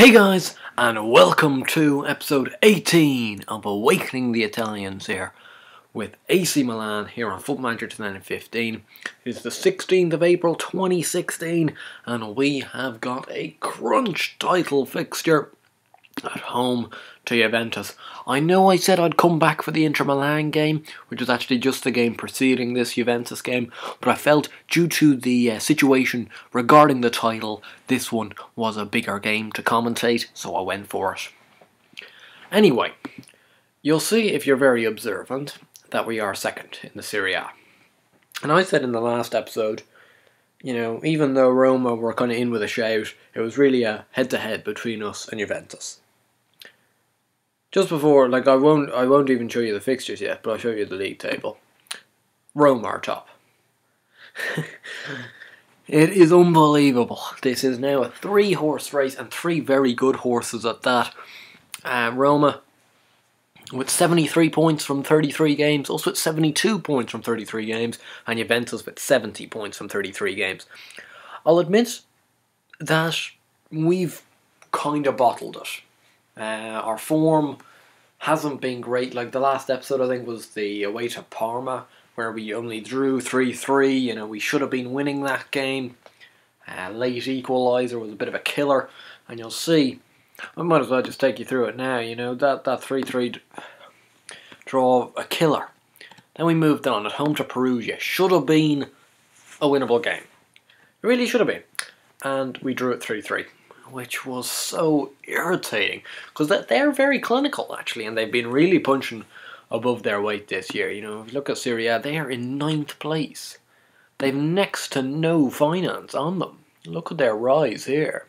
Hey guys, and welcome to episode 18 of Awakening the Italians here with AC Milan here on Football Manager 2015. It's the 16th of April 2016 and we have got a crunch title fixture at home to Juventus. I know I said I'd come back for the Inter Milan game, which was actually just the game preceding this Juventus game, but I felt due to the situation regarding the title, this one was a bigger game to commentate, so I went for it. Anyway, you'll see if you're very observant that we are second in the Serie A. And I said in the last episode, even though Roma were kind of in with a shout, it was really a head-to-head between us and Juventus. Just before, I won't even show you the fixtures yet, but I'll show you the league table. Roma are top. It is unbelievable. This is now a 3-horse race and 3 very good horses at that. Roma with 73 points from 33 games, also with 72 points from 33 games, and Juventus with 70 points from 33 games. I'll admit that we've kind of bottled it. Our form hasn't been great. Like the last episode, I think, was the away to Parma, where we only drew 3-3. We should have been winning that game. Late equaliser was a bit of a killer, and you'll see. I might as well just take you through it now. That 3-3 draw, a killer. Then we moved on at home to Perugia. Should have been a winnable game. It really should have been, and we drew it 3-3. Which was so irritating, because they're very clinical actually, and they've been really punching above their weight this year. If you look at Serie A, they are in 9th place. They've next to no finance on them. Look at their rise here.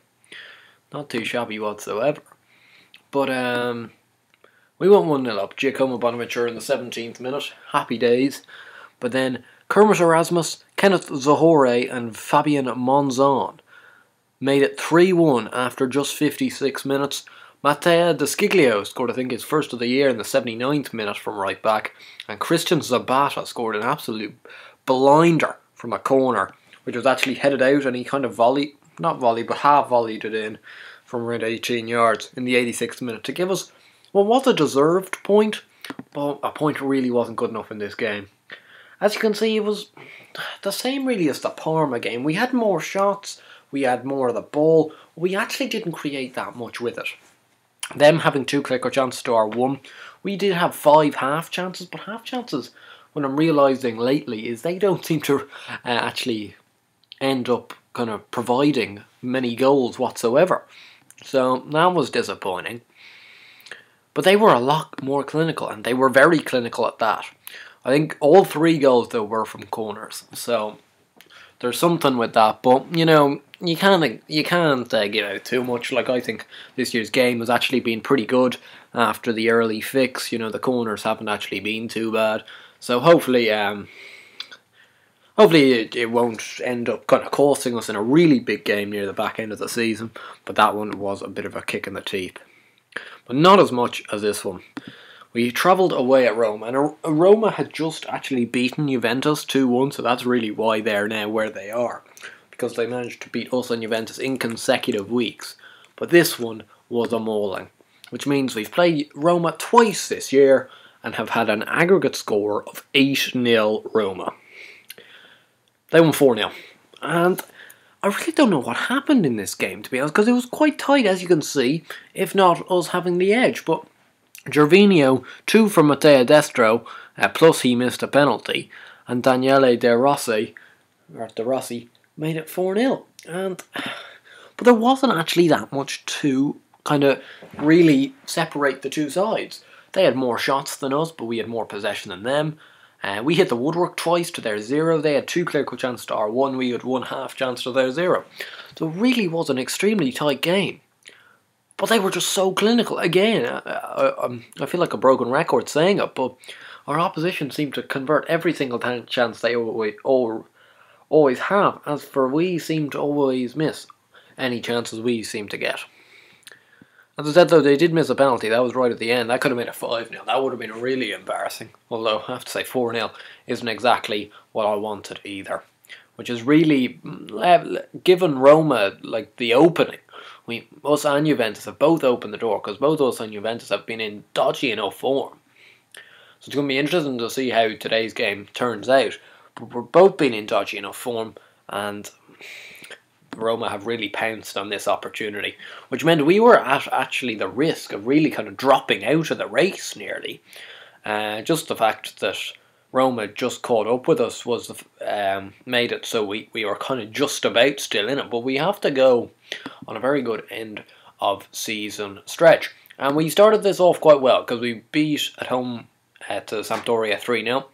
Not too shabby whatsoever. But we went 1-0 up. Giacomo Bonaventura in the 17th minute. Happy days. But then Kermit Erasmus, Kenneth Zohore and Fabian Monzon made it 3-1 after just 56 minutes. Matteo De Sciglio scored, I think, his first of the year in the 79th minute from right back. And Christian Zabata scored an absolute blinder from a corner, which was actually headed out, and he kind of half volleyed it in from around 18 yards in the 86th minute to give us what was a deserved point, but a point really wasn't good enough in this game. As you can see, it was the same really as the Parma game. We had more shots. We had more of the ball. We actually didn't create that much with it. Them having 2 clicker chances to our 1. We did have 5 half chances, but half chances, what I'm realising lately, is they don't seem to actually end up kind of providing many goals whatsoever. So that was disappointing. But they were a lot more clinical, and they were very clinical at that. I think all 3 goals, though, were from corners. So there's something with that, but you can't give out too much. I think this year's game has actually been pretty good after the early fix. The corners haven't actually been too bad, so hopefully it won't end up kind of costing us in a really big game near the back end of the season. But that one was a bit of a kick in the teeth, but not as much as this one. We travelled away at Roma, and Roma had just actually beaten Juventus 2-1, so that's really why they're now where they are, because they managed to beat us and Juventus in consecutive weeks. But this one was a mauling, which means we've played Roma twice this year and have had an aggregate score of 8-0 Roma. They won 4-0, and I really don't know what happened in this game, to be honest, because it was quite tight, as you can see, if not us having the edge. But Gervinho, 2 from Matteo Destro, plus he missed a penalty, and Daniele De Rossi made it 4-0. But there wasn't actually that much to kind of really separate the two sides. They had more shots than us, but we had more possession than them. We hit the woodwork twice to their 0. They had 2 clear-cut chances to our 1. We had 1 half chance to their 0. So it really was an extremely tight game. But they were just so clinical. Again, I feel like a broken record saying it, but our opposition seemed to convert every single chance they always have, as for we seem to always miss any chances we seem to get. As I said, though, they did miss a penalty. That was right at the end. That could have made it 5-0. That would have been really embarrassing. Although, I have to say, 4-0 isn't exactly what I wanted either. Which is really given Roma the opening Us and Juventus have both opened the door, because both us and Juventus have been in dodgy enough form. So it's going to be interesting to see how today's game turns out. But we're both been in dodgy enough form, and Roma have really pounced on this opportunity, which meant we were at actually the risk of really kind of dropping out of the race nearly. Just the fact that Roma just caught up with us was made it so we were kind of just about still in it. But we have to go on a very good end of season stretch. And we started this off quite well, because we beat at home to Sampdoria 3-0,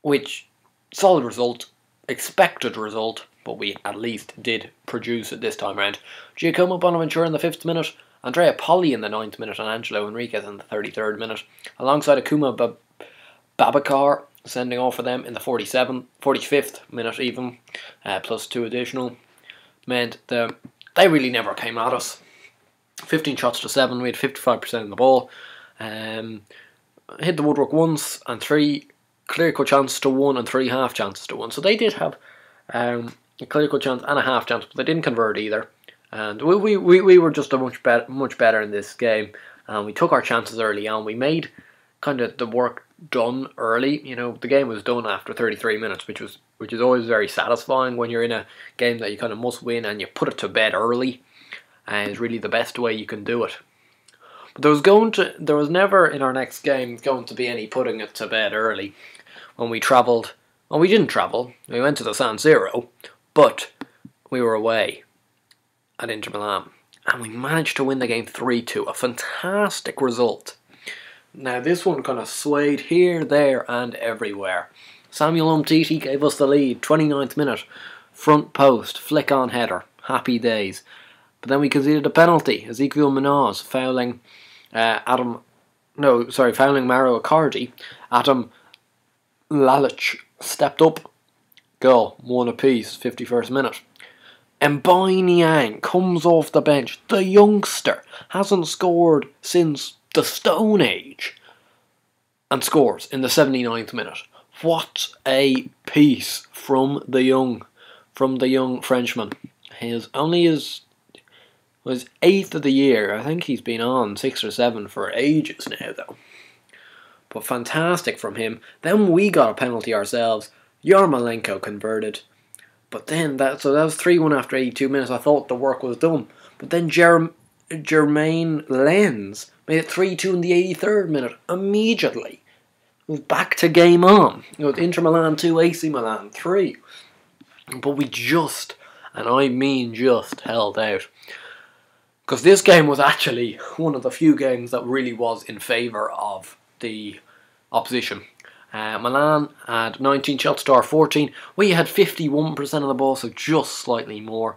which, solid result, expected result, but we at least did produce it this time round. Giacomo Bonaventura in the 5th minute, Andrea Poli in the 9th minute, and Angelo Enriquez in the 33rd minute, alongside Akuma Babacar sending off for them in the 45th minute even, plus 2 additional, meant that they really never came at us. 15 shots to 7, we had 55% of the ball, hit the woodwork once, and 3 clear-cut chances to 1 and 3 half chances to 1. So they did have a clear-cut chance and a half chance, but they didn't convert either. And we were just much better in this game, and we took our chances early on. We made kind of the work done early. You know, the game was done after 33 minutes, which is always very satisfying when you're in a game that you kind of must win and you put it to bed early. And it's really the best way you can do it. But there was never in our next game going to be any putting it to bed early. When we travelled, well, we didn't travel. We went to the San Siro, but we were away at Inter Milan, and we managed to win the game 3-2. A fantastic result. Now this one kind of swayed here, there, and everywhere. Samuel Umtiti gave us the lead. 29th minute, front post, flick on header. Happy days. But then we conceded a penalty. Ezekiel Munoz fouling fouling Mauro Icardi. Adam Lalic stepped up. Goal, 1 apiece, 51st minute. Mbai Niang comes off the bench. The youngster hasn't scored since the Stone Age, and scores in the 79th minute. What a piece from the young Frenchman. His 8th of the year. I think he's been on 6 or 7 for ages now, though. But fantastic from him. Then we got a penalty ourselves. Yarmolenko converted. But then that was 3-1 after 82 minutes. I thought the work was done. But then Jermaine Lenz made it 3-2 in the 83rd minute. Immediately. It was back to game on. It was Inter Milan 2, AC Milan 3. But we just, and I mean just, held out. Because this game was actually one of the few games that really was in favour of the opposition. Milan had 19 shots to our 14. We had 51% of the ball, so just slightly more.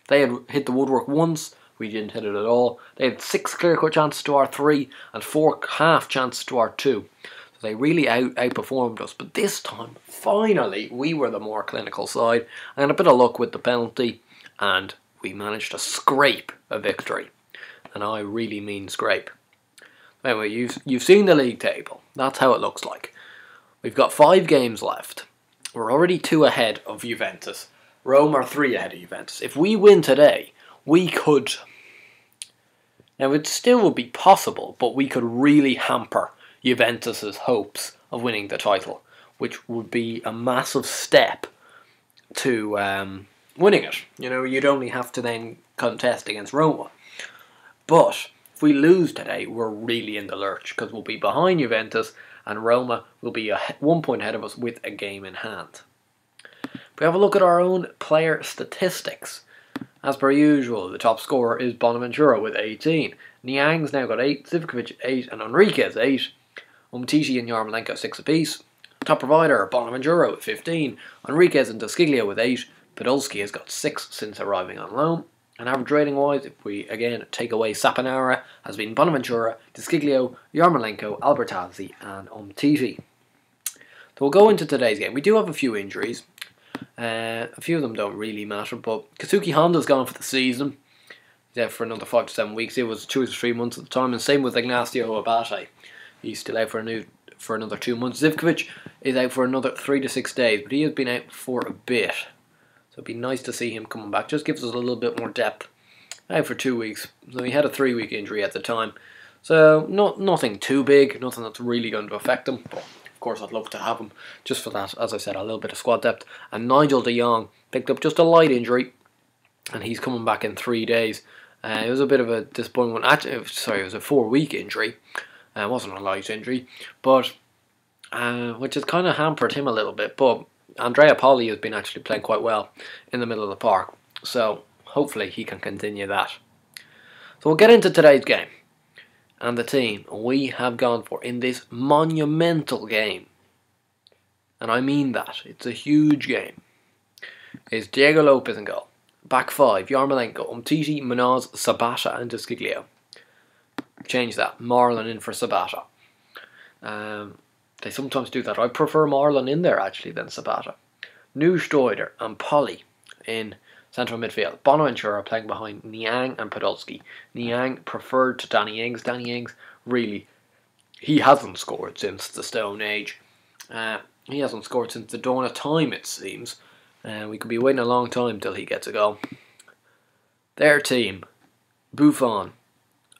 They had hit the woodwork once. We didn't hit it at all. They had 6 clear-cut chances to our 3 and 4 half chances to our 2. So they really outperformed us. But this time, finally, we were the more clinical side. And a bit of luck with the penalty. And we managed to scrape a victory. And I really mean scrape. Anyway, you've seen the league table. That's how it looks like. We've got 5 games left. We're already 2 ahead of Juventus. Rome are 3 ahead of Juventus. If we win today, we could... Now, it still would be possible, but we could really hamper Juventus's hopes of winning the title, which would be a massive step to winning it. You know, you'd only have to then contest against Roma. But if we lose today, we're really in the lurch, because we'll be behind Juventus, and Roma will be 1 point ahead of us with a game in hand. If we have a look at our own player statistics, as per usual, the top scorer is Bonaventura with 18. Niang's now got 8, Zivkovic 8, and Enriquez 8. Umtiti and Yarmolenko 6 apiece. Top provider, Bonaventura with 15. Enriquez and Desciglio with 8. Podolski has got 6 since arriving on loan. And average rating wise, if we again take away Saponara, has been Bonaventura, Desciglio, Yarmolenko, Albertazzi, and Umtiti. So we'll go into today's game. We do have a few injuries. A few of them don't really matter, but Kazuki Honda's gone for the season. He's out for another 5 to 7 weeks. It was 2 to 3 months at the time, and same with Ignacio Abate. He's still out for another 2 months. Zivkovic is out for another 3 to 6 days, but he has been out for a bit. So it'd be nice to see him coming back. Just gives us a little bit more depth out for 2 weeks. So he had a 3-week injury at the time. So nothing too big, nothing that's really going to affect him. But of course, I'd love to have him just for that. As I said, a little bit of squad depth. And Nigel de Jong picked up just a light injury, and he's coming back in 3 days. It was a bit of a disappointment. Actually, sorry, it was a 4-week injury. It wasn't a light injury, but which has kind of hampered him a little bit. But Andrea Poli has been actually playing quite well in the middle of the park, so hopefully he can continue that. So we'll get into today's game and the team we have gone for in this monumental game, and I mean that. It's a huge game. Is Diego Lopez in goal. Back 5, Yarmolenko, Umtiti, Munoz, Sabata and Desciglio. Change that. Marlon in for Sabata. They sometimes do that. I prefer Marlon in there actually than Sabata. Neusteuder and Poli in central midfield. Bonaventura playing behind Niang and Podolski. Niang preferred to Danny Ings. Danny Ings really, he hasn't scored since the Stone Age. He hasn't scored since the dawn of time, it seems. We could be waiting a long time till he gets a goal. Their team: Buffon,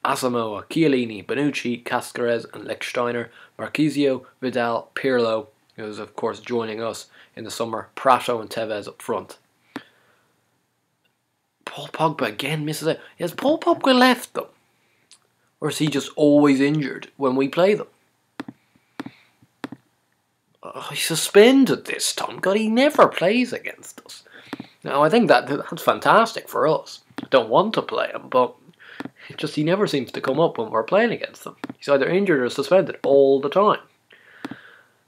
Asamoah, Chiellini, Bonucci, Cascarez and Lichtsteiner, Marquisio, Vidal, Pirlo, who is of course joining us in the summer, Prato and Tevez up front. Paul Pogba again misses out. Has Paul Pogba left them? Or is he just always injured when we play them? He's suspended this time. God, he never plays against us. Now, I think that's fantastic for us. I don't want to play him, but he never seems to come up when we're playing against them. He's either injured or suspended all the time.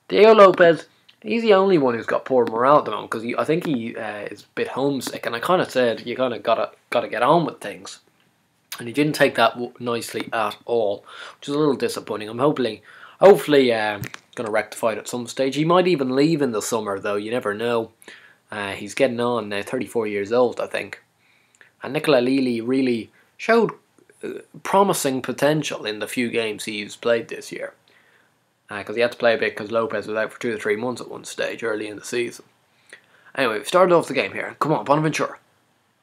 Diego Lopez, he's the only one who's got poor morale at the moment, because I think he is a bit homesick, and I kind of said you kind of gotta get on with things, and he didn't take that nicely at all, which is a little disappointing. I'm hopefully going to rectify it at some stage. He might even leave in the summer, though. You never know. He's getting on now, 34 years old, I think. And Nicola Lili really showed promising potential in the few games he's played this year. Because he had to play a bit because Lopez was out for 2 to 3 months at one stage early in the season. Anyway, we started off the game here. Come on, Bonaventura.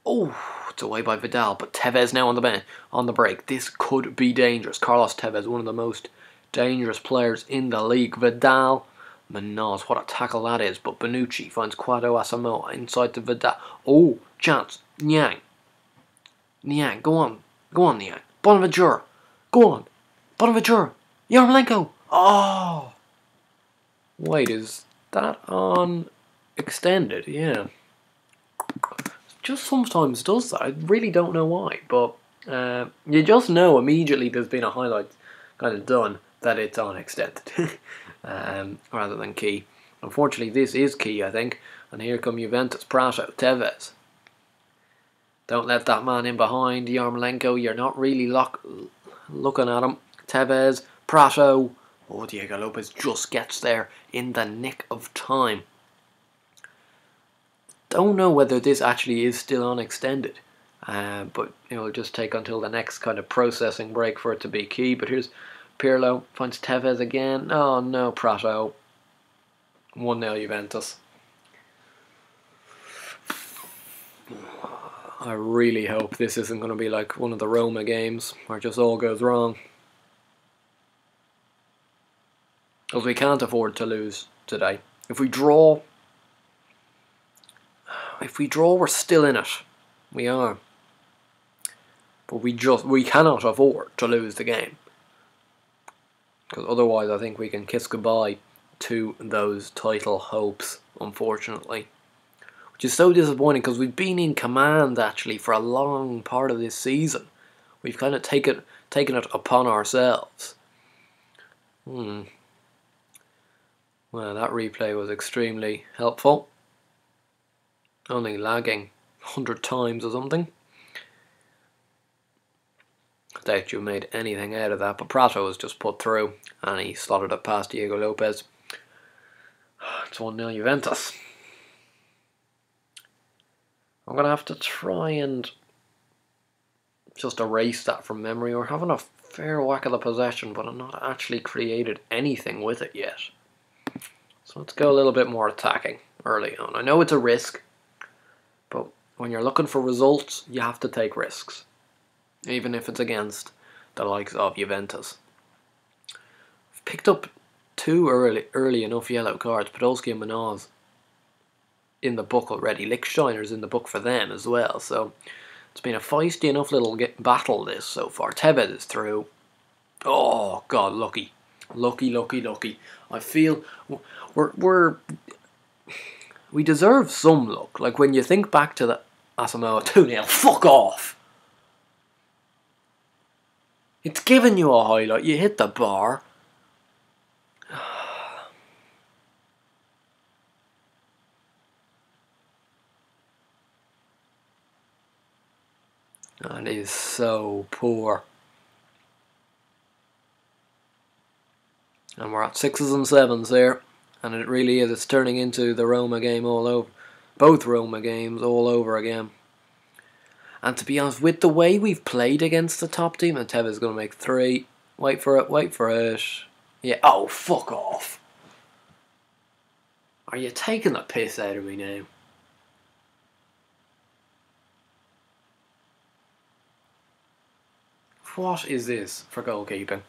Oh, it's away by Vidal, but Tevez now on the bench, on the break. This could be dangerous. Carlos Tevez, one of the most dangerous players in the league. Vidal, Munoz, what a tackle that is. But Bonucci finds Quado Asamoah inside to Vidal. Oh, chance. Niang, go on, Niang. Bonaventura, go on. Bonaventura, Yarmolenko. Oh, wait, is that on extended? Yeah. Just sometimes does that. I really don't know why, but you just know immediately there's been a highlight kind of done that it's on extended rather than key. Unfortunately, this is key, I think. And here come Juventus, Prato, Tevez. Don't let that man in behind, Yarmolenko. You're not really looking at him. Tevez, Prato. Oh, Diego Lopez just gets there in the nick of time. Don't know whether this actually is still on extended, but it'll just take until the next kind of processing break for it to be key. But here's Pirlo, finds Tevez again. Oh no, Prato. 1-0 Juventus. I really hope this isn't going to be like one of the Roma games where just all goes wrong. Because we can't afford to lose today. If we draw, we're still in it. We are. But we cannot afford to lose the game. Because otherwise I think we can kiss goodbye to those title hopes, unfortunately. Which is so disappointing because we've been in command actually for a long part of this season. We've kind of taken it upon ourselves. Well, that replay was extremely helpful. Only lagging 100 times or something. I doubt you made anything out of that, but Prato was just put through and he slotted it past Diego Lopez. It's 1-0 Juventus. I'm going to have to try and just erase that from memory. We're having a fair whack of the possession, but I'm not actually created anything with it yet. So let's go a little bit more attacking early on. I know it's a risk, but when you're looking for results, you have to take risks. even if it's against the likes of Juventus. We've picked up two early enough yellow cards. Podolski and Manoz in the book already. Lichtsteiner's in the book for them as well. So it's been a feisty enough little battle this so far. Tevez is through. Oh God, lucky. I feel we deserve some luck. Like when you think back to the Asamoah 2-0, fuck off. It's giving you a highlight. You hit the bar. That is so poor. And we're at 6s and 7s there. And it really is. It's turning into the Roma game all over. Both Roma games all over again. And to be honest, with the way we've played against the top team, and Tevez is going to make 3. Wait for it. Yeah, oh, fuck off. Are you taking the piss out of me now? What is this for goalkeeping?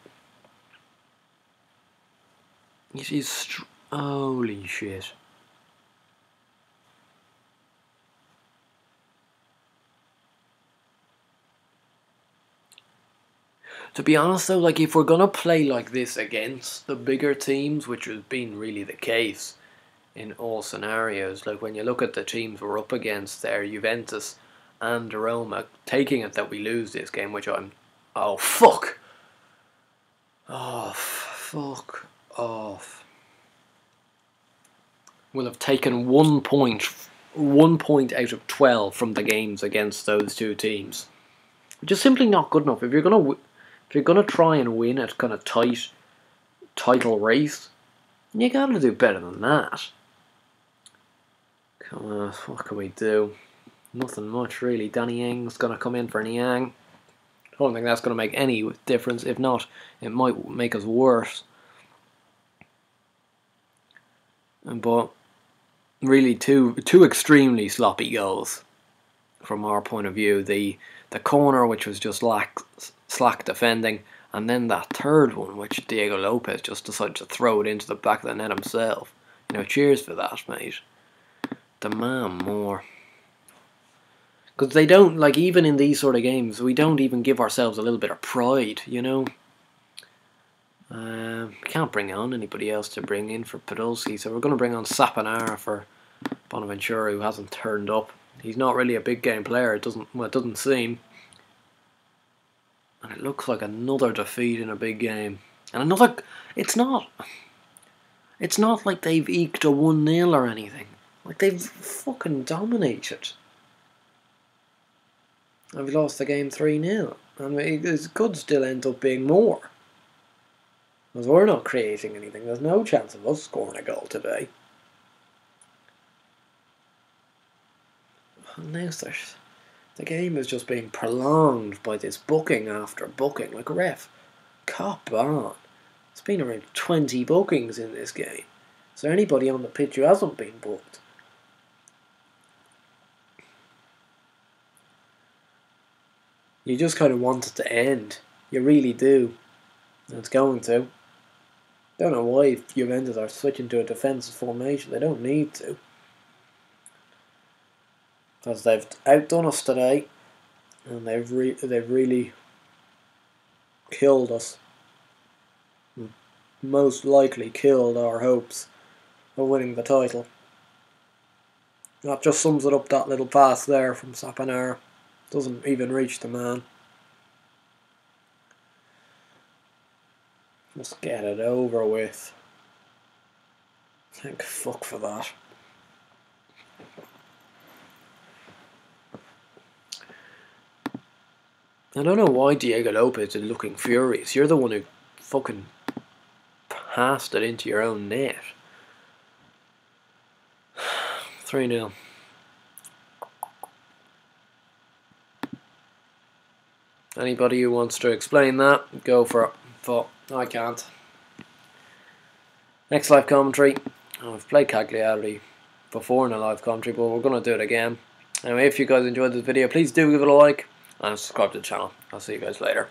Holy shit. To be honest though, like if we're gonna play like this against the bigger teams, which has been really the case in all scenarios, like when you look at the teams we're up against there, Juventus and Roma, taking it that we lose this game, which I'm... Oh, fuck! Oh, fuck off. We'll have taken 1 point. 1 point out of 12 from the games against those two teams. Which is simply not good enough. If you're gonna try and win a kind of tight title race, you gotta do better than that. Come on, what can we do? Nothing much really. Danny Ing's gonna come in for Niang. I don't think that's gonna make any difference. If not, it might make us worse. But really, two extremely sloppy goals from our point of view. The corner, which was just slack defending, and then that third one, which Diego Lopez just decided to throw it into the back of the net himself. You know, cheers for that, mate. Demand more. Because they don't, like, even in these sort of games, we don't even give ourselves a little bit of pride, you know. Can't bring on anybody else to bring in for Podolski, so we're going to bring on Saponara for Bonaventura, who hasn't turned up. He's not really a big game player, it doesn't seem. And it looks like another defeat in a big game. And another... It's not like they've eked a 1-0 or anything. Like, they've fucking dominated. And we've lost the game 3-0. And it could still end up being more. Because we're not creating anything. There's no chance of us scoring a goal today. And now the game is just being prolonged by this booking after booking. Like, ref, cop on. It's been around 20 bookings in this game. Is there anybody on the pitch who hasn't been booked? You just kind of want it to end. You really do. And it's going to. Don't know why Juventus are switching to a defensive formation. They don't need to. Because they've outdone us today. And they've really killed us. Most likely killed our hopes of winning the title. That just sums it up, that little pass there from Saponara. Doesn't even reach the man. Just get it over with. Thank fuck for that. I don't know why Diego Lopez is looking furious. You're the one who fucking passed it into your own net. 3-0. Anybody who wants to explain that, go for it. But I can't. Next live commentary. I've played Cagliari before in a live commentary, but we're going to do it again. Anyway, if you guys enjoyed this video, please do give it a like. and subscribe to the channel. I'll see you guys later.